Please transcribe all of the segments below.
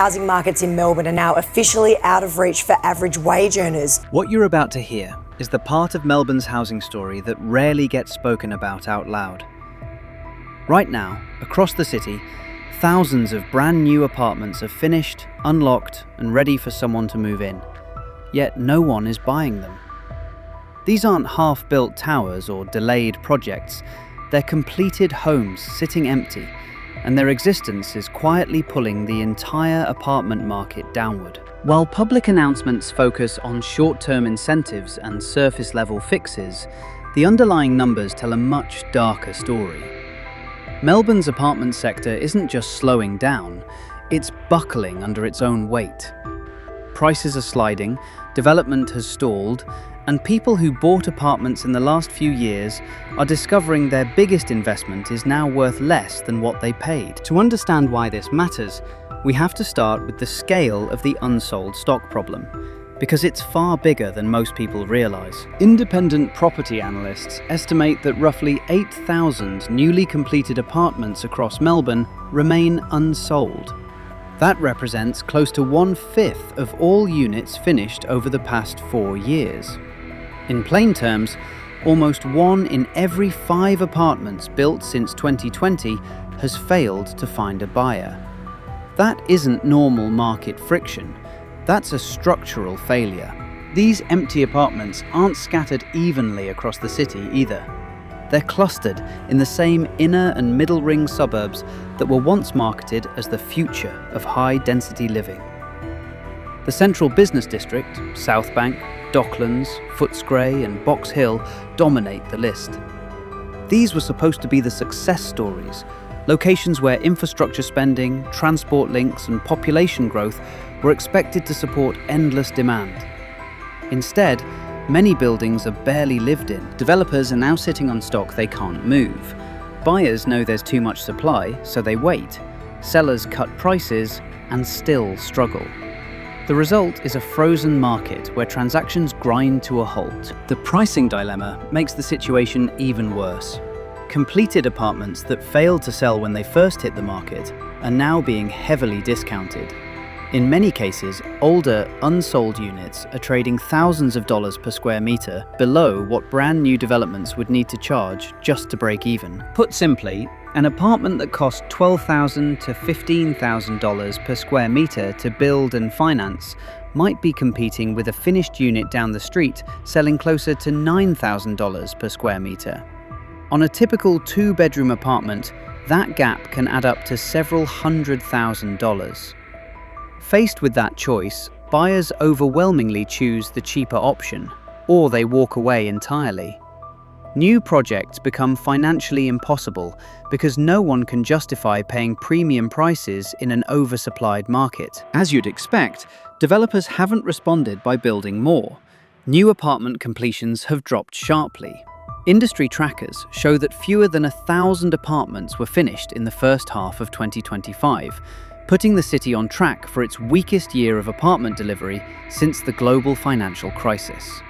housing markets in Melbourne are now officially out of reach for average wage earners. What you're about to hear is the part of Melbourne's housing story that rarely gets spoken about out loud. Right now, across the city, thousands of brand new apartments are finished, unlocked, and ready for someone to move in. Yet no one is buying them. These aren't half-built towers or delayed projects. They're completed homes sitting empty, and their existence is quietly pulling the entire apartment market downward. While public announcements focus on short-term incentives and surface-level fixes, the underlying numbers tell a much darker story. Melbourne's apartment sector isn't just slowing down, it's buckling under its own weight. Prices are sliding, development has stalled, and people who bought apartments in the last few years are discovering their biggest investment is now worth less than what they paid. To understand why this matters, we have to start with the scale of the unsold stock problem, because it's far bigger than most people realise. Independent property analysts estimate that roughly 8,000 newly completed apartments across Melbourne remain unsold. That represents close to 1/5 of all units finished over the past 4 years. In plain terms, almost 1 in every 5 apartments built since 2020 has failed to find a buyer. That isn't normal market friction, that's a structural failure. These empty apartments aren't scattered evenly across the city either. They're clustered in the same inner and middle ring suburbs that were once marketed as the future of high-density living. The central business district, South Bank, Docklands, Footscray and Box Hill dominate the list. These were supposed to be the success stories, locations where infrastructure spending, transport links and population growth were expected to support endless demand. Instead, many buildings are barely lived in. Developers are now sitting on stock they can't move. Buyers know there's too much supply, so they wait. Sellers cut prices and still struggle. The result is a frozen market where transactions grind to a halt. The pricing dilemma makes the situation even worse. Completed apartments that failed to sell when they first hit the market are now being heavily discounted. In many cases, older, unsold units are trading thousands of dollars per square metre below what brand new developments would need to charge just to break even. Put simply, an apartment that cost $12,000 to $15,000 per square metre to build and finance might be competing with a finished unit down the street selling closer to $9,000 per square metre. On a typical 2-bedroom apartment, that gap can add up to several $100,000. Faced with that choice, buyers overwhelmingly choose the cheaper option, or they walk away entirely. New projects become financially impossible because no one can justify paying premium prices in an oversupplied market. As you'd expect, developers haven't responded by building more. New apartment completions have dropped sharply. Industry trackers show that fewer than 1,000 apartments were finished in the first half of 2025, putting the city on track for its weakest year of apartment delivery since the global financial crisis.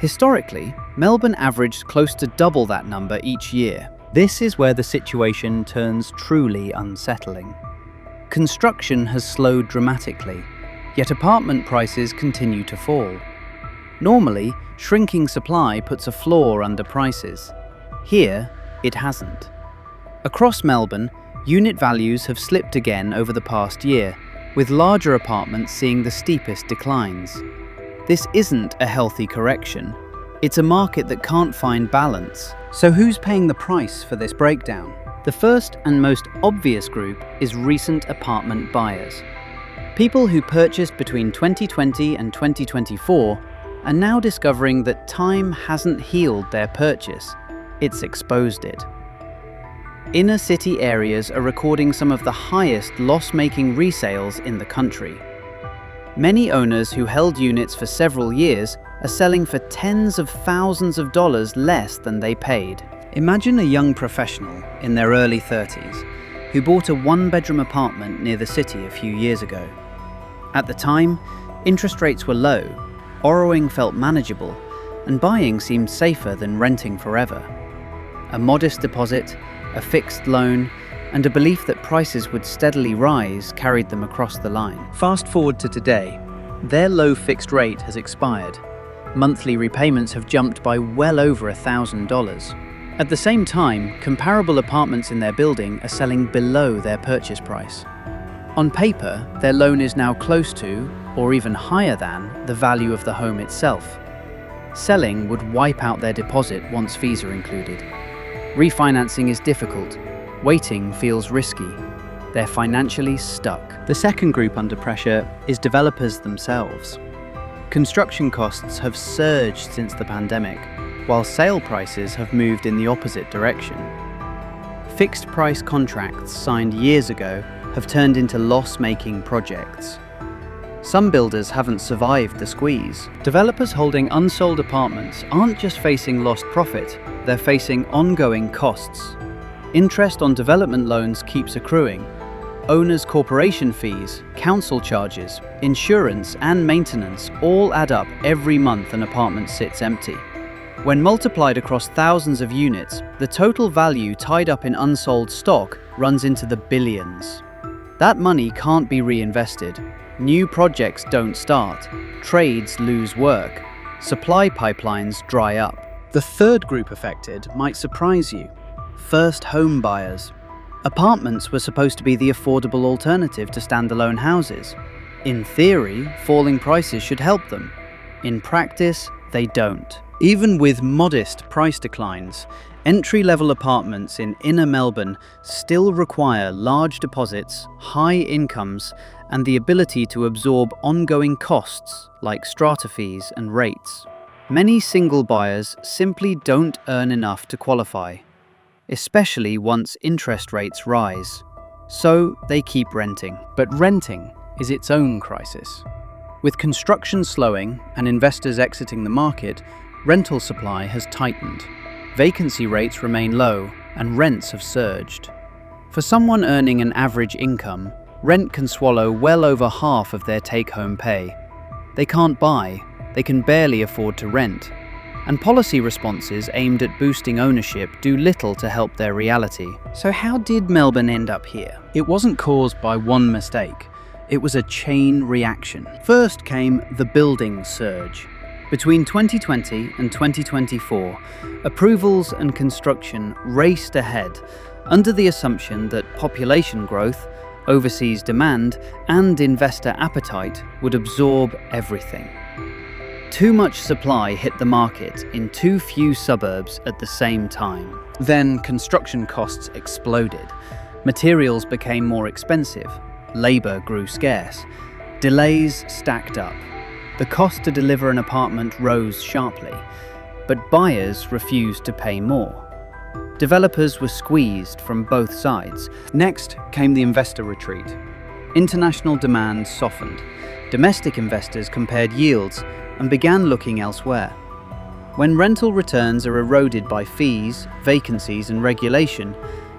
Historically, Melbourne averaged close to double that number each year. This is where the situation turns truly unsettling. Construction has slowed dramatically, yet apartment prices continue to fall. Normally, shrinking supply puts a floor under prices. Here, it hasn't. Across Melbourne, unit values have slipped again over the past year, with larger apartments seeing the steepest declines. This isn't a healthy correction. It's a market that can't find balance. So who's paying the price for this breakdown? The first and most obvious group is recent apartment buyers. People who purchased between 2020 and 2024 are now discovering that time hasn't healed their purchase, it's exposed it. Inner city areas are recording some of the highest loss-making resales in the country. Many owners who held units for several years are selling for tens of thousands of dollars less than they paid. Imagine a young professional in their early 30s who bought a 1-bedroom apartment near the city a few years ago. At the time, interest rates were low, borrowing felt manageable, and buying seemed safer than renting forever. A modest deposit, a fixed loan, and a belief that prices would steadily rise carried them across the line. Fast forward to today, their low fixed rate has expired. Monthly repayments have jumped by well over $1,000. At the same time, comparable apartments in their building are selling below their purchase price. On paper, their loan is now close to, or even higher than, the value of the home itself. Selling would wipe out their deposit once fees are included. Refinancing is difficult. Waiting feels risky. They're financially stuck. The second group under pressure is developers themselves. Construction costs have surged since the pandemic, while sale prices have moved in the opposite direction. Fixed-price contracts signed years ago have turned into loss-making projects. Some builders haven't survived the squeeze. Developers holding unsold apartments aren't just facing lost profit, they're facing ongoing costs. Interest on development loans keeps accruing. Owners' corporation fees, council charges, insurance and maintenance all add up every month an apartment sits empty. When multiplied across thousands of units, the total value tied up in unsold stock runs into the billions. That money can't be reinvested. New projects don't start. Trades lose work. Supply pipelines dry up. The third group affected might surprise you. First home buyers. Apartments were supposed to be the affordable alternative to standalone houses. In theory, falling prices should help them. In practice, they don't. Even with modest price declines, entry-level apartments in inner Melbourne still require large deposits, high incomes, and the ability to absorb ongoing costs like strata fees and rates. Many single buyers simply don't earn enough to qualify, especially once interest rates rise. So they keep renting. But renting is its own crisis. With construction slowing and investors exiting the market, rental supply has tightened. Vacancy rates remain low and rents have surged. For someone earning an average income, rent can swallow well over half of their take-home pay. They can't buy, they can barely afford to rent. And policy responses aimed at boosting ownership do little to help their reality. So how did Melbourne end up here? It wasn't caused by one mistake. It was a chain reaction. First came the building surge. Between 2020 and 2024, approvals and construction raced ahead under the assumption that population growth, overseas demand, and investor appetite would absorb everything. Too much supply hit the market in too few suburbs at the same time. Then construction costs exploded. Materials became more expensive. Labour grew scarce. Delays stacked up. The cost to deliver an apartment rose sharply, but buyers refused to pay more. Developers were squeezed from both sides. Next came the investor retreat. International demand softened. Domestic investors compared yields and began looking elsewhere. When rental returns are eroded by fees, vacancies, and regulation,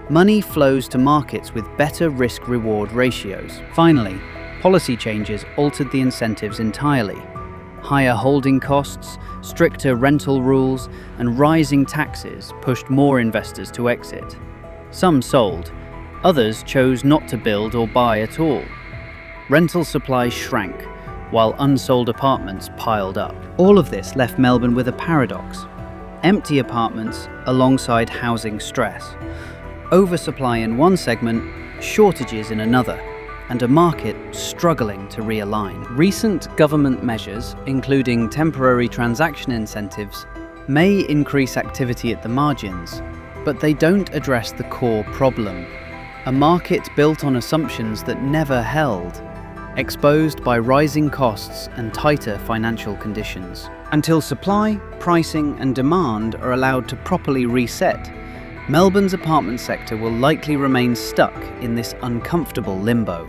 money flows to markets with better risk-reward ratios. Finally, policy changes altered the incentives entirely. Higher holding costs, stricter rental rules, and rising taxes pushed more investors to exit. Some sold, others chose not to build or buy at all. Rental supply shrank, while unsold apartments piled up. All of this left Melbourne with a paradox. Empty apartments alongside housing stress. Oversupply in one segment, shortages in another, and a market struggling to realign. Recent government measures, including temporary transaction incentives, may increase activity at the margins, but they don't address the core problem. A market built on assumptions that never held, exposed by rising costs and tighter financial conditions. Until supply, pricing, and demand are allowed to properly reset, Melbourne's apartment sector will likely remain stuck in this uncomfortable limbo.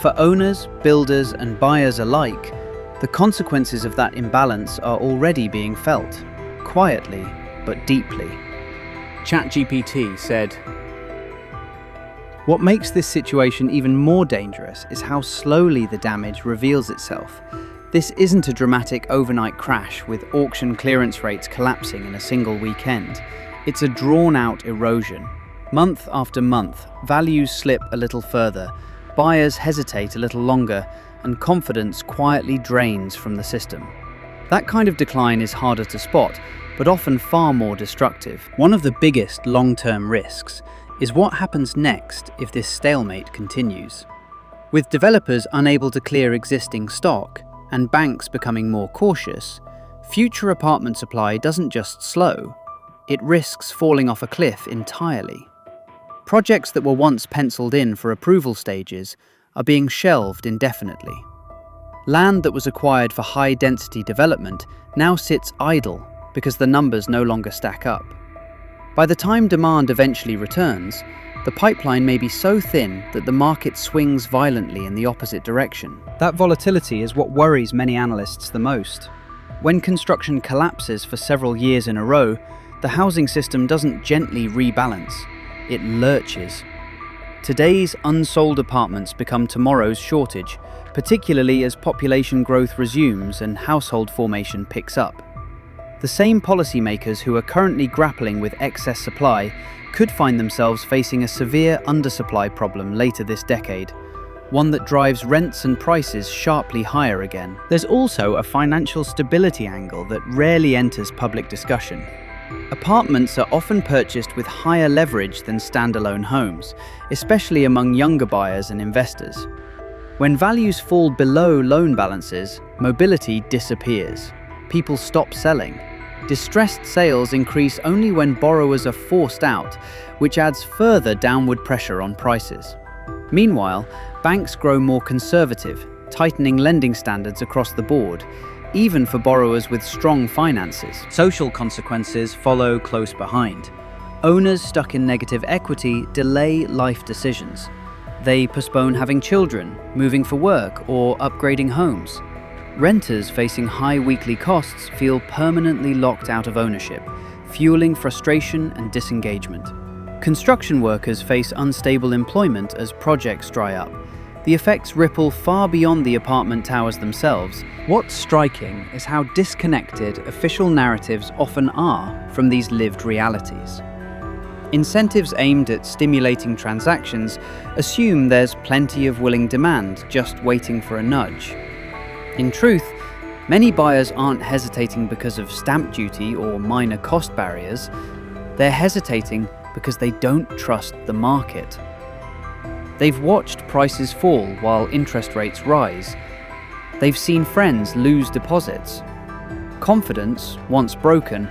For owners, builders, and buyers alike, the consequences of that imbalance are already being felt, quietly but deeply. ChatGPT said, "What makes this situation even more dangerous is how slowly the damage reveals itself. This isn't a dramatic overnight crash with auction clearance rates collapsing in a single weekend. It's a drawn-out erosion. Month after month, values slip a little further, buyers hesitate a little longer, and confidence quietly drains from the system. That kind of decline is harder to spot, but often far more destructive. One of the biggest long-term risks is what happens next if this stalemate continues. With developers unable to clear existing stock and banks becoming more cautious, future apartment supply doesn't just slow, it risks falling off a cliff entirely. Projects that were once penciled in for approval stages are being shelved indefinitely. Land that was acquired for high-density development now sits idle because the numbers no longer stack up. By the time demand eventually returns, the pipeline may be so thin that the market swings violently in the opposite direction. That volatility is what worries many analysts the most. When construction collapses for several years in a row, the housing system doesn't gently rebalance, it lurches. Today's unsold apartments become tomorrow's shortage, particularly as population growth resumes and household formation picks up. The same policymakers who are currently grappling with excess supply could find themselves facing a severe undersupply problem later this decade, one that drives rents and prices sharply higher again. There's also a financial stability angle that rarely enters public discussion. Apartments are often purchased with higher leverage than standalone homes, especially among younger buyers and investors. When values fall below loan balances, mobility disappears. People stop selling. Distressed sales increase only when borrowers are forced out, which adds further downward pressure on prices. Meanwhile, banks grow more conservative, tightening lending standards across the board, even for borrowers with strong finances. Social consequences follow close behind. Owners stuck in negative equity delay life decisions. They postpone having children, moving for work, or upgrading homes. Renters facing high weekly costs feel permanently locked out of ownership, fueling frustration and disengagement. Construction workers face unstable employment as projects dry up. The effects ripple far beyond the apartment towers themselves. What's striking is how disconnected official narratives often are from these lived realities. Incentives aimed at stimulating transactions assume there's plenty of willing demand just waiting for a nudge. In truth, many buyers aren't hesitating because of stamp duty or minor cost barriers. They're hesitating because they don't trust the market. They've watched prices fall while interest rates rise. They've seen friends lose deposits. Confidence, once broken,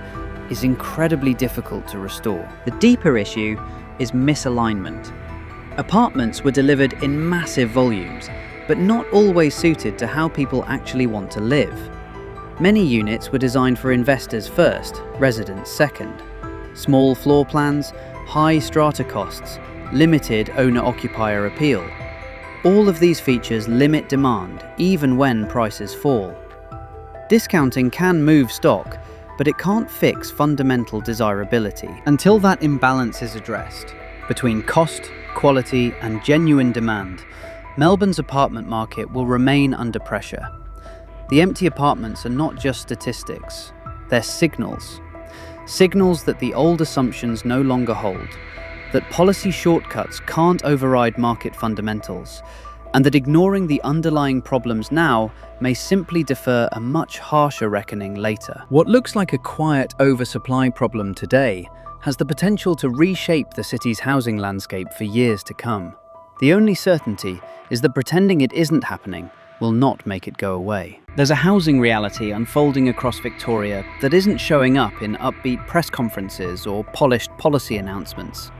is incredibly difficult to restore. The deeper issue is misalignment. Apartments were delivered in massive volumes, but not always suited to how people actually want to live. Many units were designed for investors first, residents second. Small floor plans, high strata costs, limited owner-occupier appeal. All of these features limit demand, even when prices fall. Discounting can move stock, but it can't fix fundamental desirability. Until that imbalance is addressed, between cost, quality, and genuine demand, Melbourne's apartment market will remain under pressure. The empty apartments are not just statistics, they're signals. Signals that the old assumptions no longer hold, that policy shortcuts can't override market fundamentals, and that ignoring the underlying problems now may simply defer a much harsher reckoning later. What looks like a quiet oversupply problem today has the potential to reshape the city's housing landscape for years to come. The only certainty is that pretending it isn't happening will not make it go away. There's a housing reality unfolding across Victoria that isn't showing up in upbeat press conferences or polished policy announcements.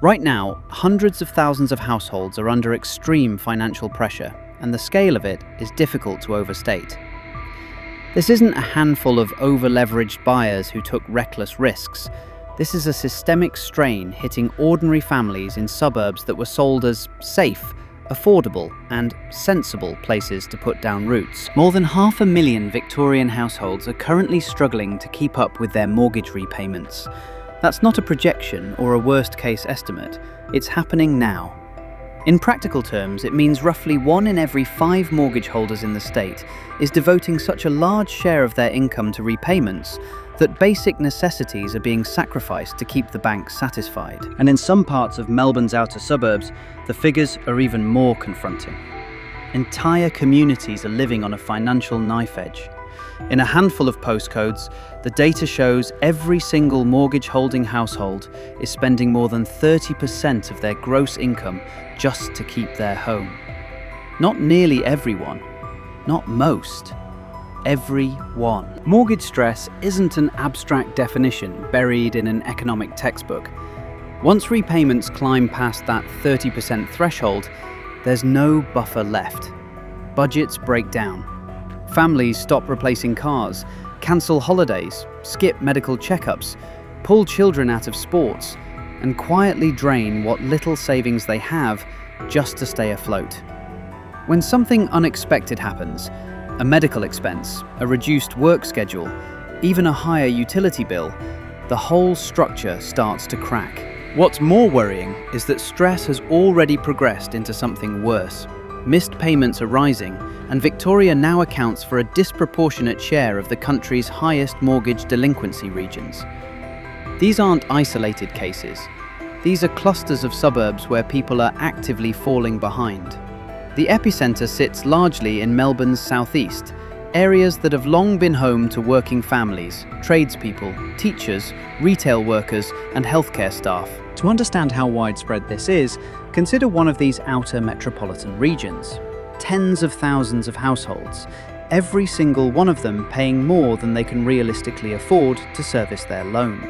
Right now, hundreds of thousands of households are under extreme financial pressure, and the scale of it is difficult to overstate. This isn't a handful of over-leveraged buyers who took reckless risks. This is a systemic strain hitting ordinary families in suburbs that were sold as safe, affordable, and sensible places to put down roots. More than 500,000 Victorian households are currently struggling to keep up with their mortgage repayments. That's not a projection or a worst-case estimate. It's happening now. In practical terms, it means roughly 1 in every 5 mortgage holders in the state is devoting such a large share of their income to repayments that basic necessities are being sacrificed to keep the banks satisfied. And in some parts of Melbourne's outer suburbs, the figures are even more confronting. Entire communities are living on a financial knife edge. In a handful of postcodes, the data shows every single mortgage-holding household is spending more than 30% of their gross income just to keep their home. Not nearly everyone, not most. Everyone. Mortgage stress isn't an abstract definition buried in an economic textbook. Once repayments climb past that 30% threshold, there's no buffer left. Budgets break down. Families stop replacing cars, cancel holidays, skip medical checkups, pull children out of sports, and quietly drain what little savings they have just to stay afloat. When something unexpected happens, a medical expense, a reduced work schedule, even a higher utility bill, the whole structure starts to crack. What's more worrying is that stress has already progressed into something worse. Missed payments are rising, and Victoria now accounts for a disproportionate share of the country's highest mortgage delinquency regions. These aren't isolated cases. These are clusters of suburbs where people are actively falling behind. The epicentre sits largely in Melbourne's southeast, areas that have long been home to working families, tradespeople, teachers, retail workers, and healthcare staff. To understand how widespread this is, consider one of these outer metropolitan regions. Tens of thousands of households, every single one of them paying more than they can realistically afford to service their loan.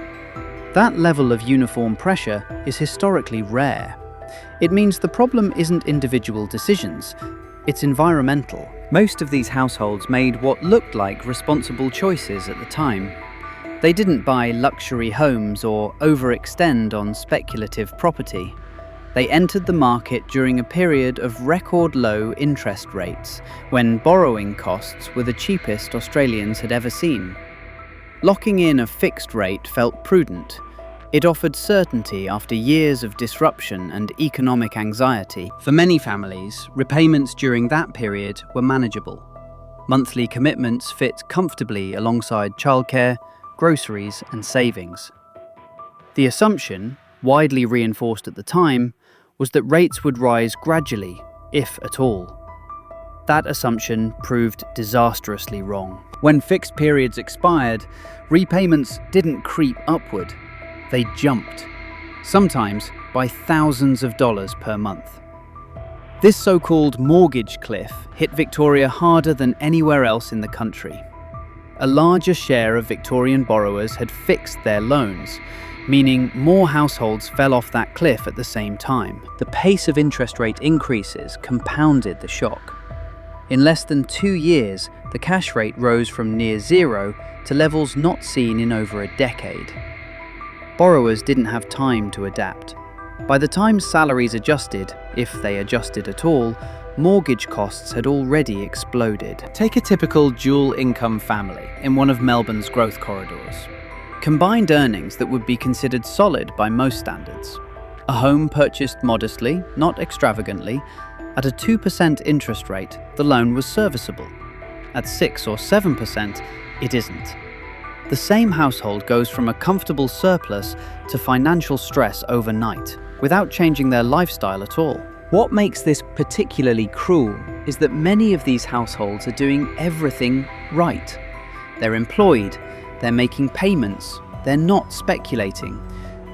That level of uniform pressure is historically rare. It means the problem isn't individual decisions, it's environmental. Most of these households made what looked like responsible choices at the time. They didn't buy luxury homes or overextend on speculative property. They entered the market during a period of record low interest rates, when borrowing costs were the cheapest Australians had ever seen. Locking in a fixed rate felt prudent. It offered certainty after years of disruption and economic anxiety. For many families, repayments during that period were manageable. Monthly commitments fit comfortably alongside childcare, groceries, and savings. The assumption, widely reinforced at the time, was that rates would rise gradually, if at all. That assumption proved disastrously wrong. When fixed periods expired, repayments didn't creep upward. They jumped, sometimes by thousands of dollars per month. This so-called mortgage cliff hit Victoria harder than anywhere else in the country. A larger share of Victorian borrowers had fixed their loans, meaning more households fell off that cliff at the same time. The pace of interest rate increases compounded the shock. In less than 2 years, the cash rate rose from near zero to levels not seen in over a decade. Borrowers didn't have time to adapt. By the time salaries adjusted, if they adjusted at all, mortgage costs had already exploded. Take a typical dual-income family in one of Melbourne's growth corridors. Combined earnings that would be considered solid by most standards. A home purchased modestly, not extravagantly. At a 2% interest rate, the loan was serviceable. At 6 or 7%, it isn't. The same household goes from a comfortable surplus to financial stress overnight, without changing their lifestyle at all. What makes this particularly cruel is that many of these households are doing everything right. They're employed, they're making payments, they're not speculating,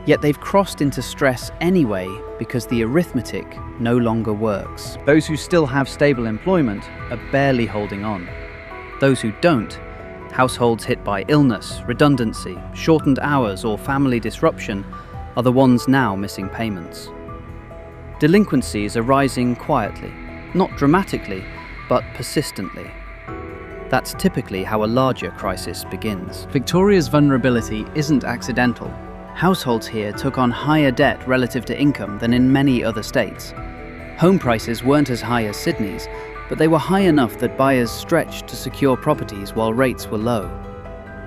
yet they've crossed into stress anyway because the arithmetic no longer works. Those who still have stable employment are barely holding on. Those who don't, households hit by illness, redundancy, shortened hours, or family disruption, are the ones now missing payments. Delinquencies are rising quietly, not dramatically, but persistently. That's typically how a larger crisis begins. Victoria's vulnerability isn't accidental. Households here took on higher debt relative to income than in many other states. Home prices weren't as high as Sydney's, but they were high enough that buyers stretched to secure properties while rates were low.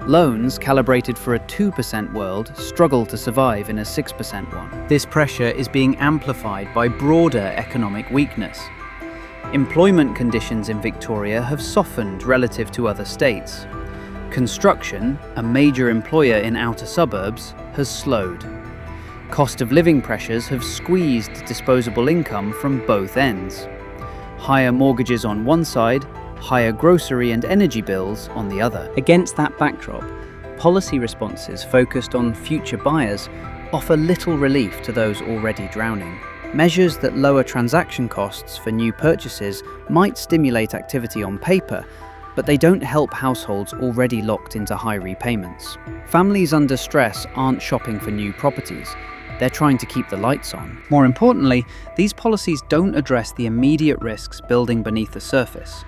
Loans calibrated for a 2% world struggle to survive in a 6% one. This pressure is being amplified by broader economic weakness. Employment conditions in Victoria have softened relative to other states. Construction, a major employer in outer suburbs, has slowed. Cost of living pressures have squeezed disposable income from both ends. Higher mortgages on one side, higher grocery and energy bills on the other. Against that backdrop, policy responses focused on future buyers offer little relief to those already drowning. Measures that lower transaction costs for new purchases might stimulate activity on paper, but they don't help households already locked into high repayments. Families under stress aren't shopping for new properties. They're trying to keep the lights on. More importantly, these policies don't address the immediate risks building beneath the surface.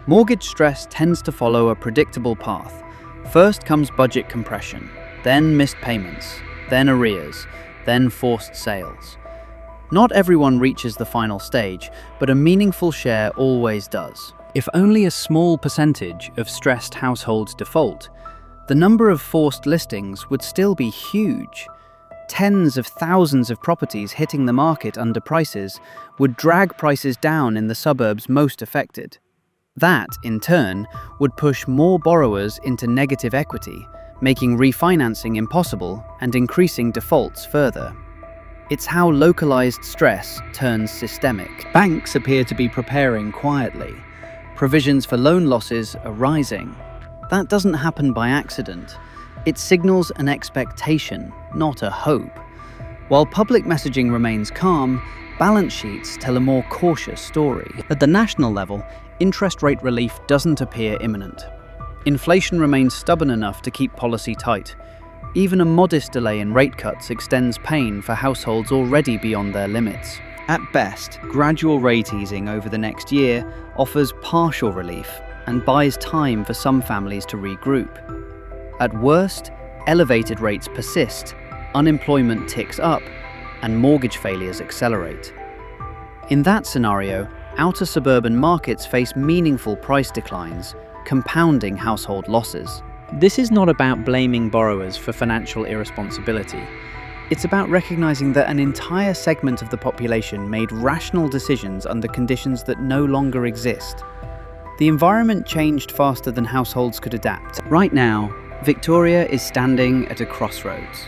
Mortgage stress tends to follow a predictable path. First comes budget compression, then missed payments, then arrears, then forced sales. Not everyone reaches the final stage, but a meaningful share always does. If only a small percentage of stressed households default, the number of forced listings would still be huge. Tens of thousands of properties hitting the market under prices would drag prices down in the suburbs most affected. That, in turn, would push more borrowers into negative equity, making refinancing impossible and increasing defaults further. It's how localized stress turns systemic. Banks appear to be preparing quietly. Provisions for loan losses are rising. That doesn't happen by accident. It signals an expectation, not a hope. While public messaging remains calm, balance sheets tell a more cautious story. At the national level, interest rate relief doesn't appear imminent. Inflation remains stubborn enough to keep policy tight. Even a modest delay in rate cuts extends pain for households already beyond their limits. At best, gradual rate easing over the next year offers partial relief and buys time for some families to regroup. At worst, elevated rates persist, unemployment ticks up, and mortgage failures accelerate. In that scenario, outer suburban markets face meaningful price declines, compounding household losses. This is not about blaming borrowers for financial irresponsibility. It's about recognizing that an entire segment of the population made rational decisions under conditions that no longer exist. The environment changed faster than households could adapt. Right now, Victoria is standing at a crossroads.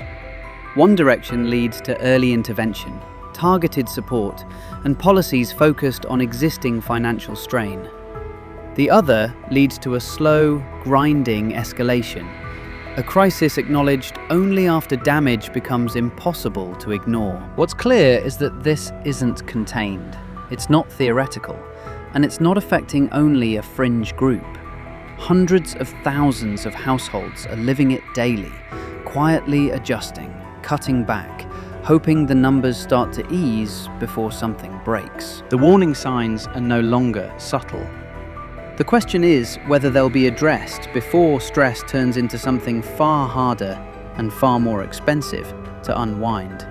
One direction leads to early intervention, targeted support, and policies focused on existing financial strain. The other leads to a slow, grinding escalation, a crisis acknowledged only after damage becomes impossible to ignore. What's clear is that this isn't contained. It's not theoretical, and it's not affecting only a fringe group. Hundreds of thousands of households are living it daily, quietly adjusting, cutting back, hoping the numbers start to ease before something breaks. The warning signs are no longer subtle. The question is whether they'll be addressed before stress turns into something far harder and far more expensive to unwind.